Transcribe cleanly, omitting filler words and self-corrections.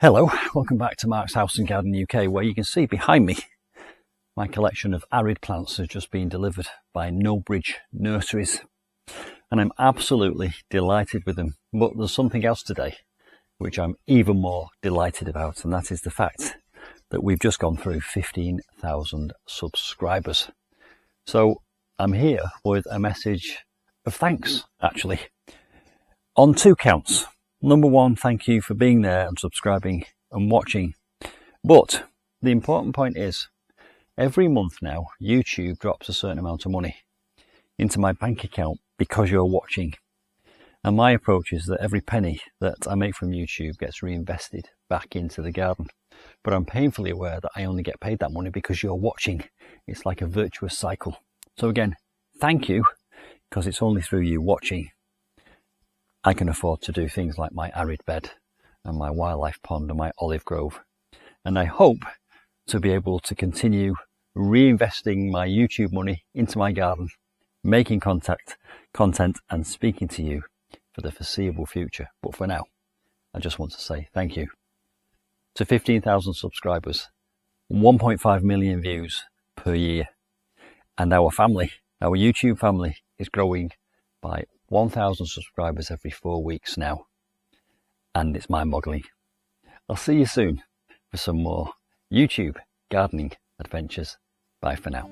Hello, welcome back to Mark's House and Garden UK, where you can see behind me my collection of arid plants has just been delivered by Knowbridge Nurseries, and I'm absolutely delighted with them. But there's something else today which I'm even more delighted about, and that is the fact that we've just gone through 15,000 subscribers. So I'm here with a message of thanks, actually, on two counts. Number one, thank you for being there and subscribing and watching. But the important point is, every month now, YouTube drops a certain amount of money into my bank account because you're watching. And my approach is that every penny that I make from YouTube gets reinvested back into the garden. But I'm painfully aware that I only get paid that money because you're watching. It's like a virtuous cycle. So again, thank you, because it's only through you watching I can afford to do things like my arid bed and my wildlife pond and my olive grove. And I hope to be able to continue reinvesting my YouTube money into my garden, making content and speaking to you for the foreseeable future. But for now, I just want to say thank you to 15,000 subscribers, 1.5 million views per year. And our family, our YouTube family, is growing by 1,000 subscribers every 4 weeks now, and it's mind-boggling. I'll see you soon for some more YouTube gardening adventures. Bye for now.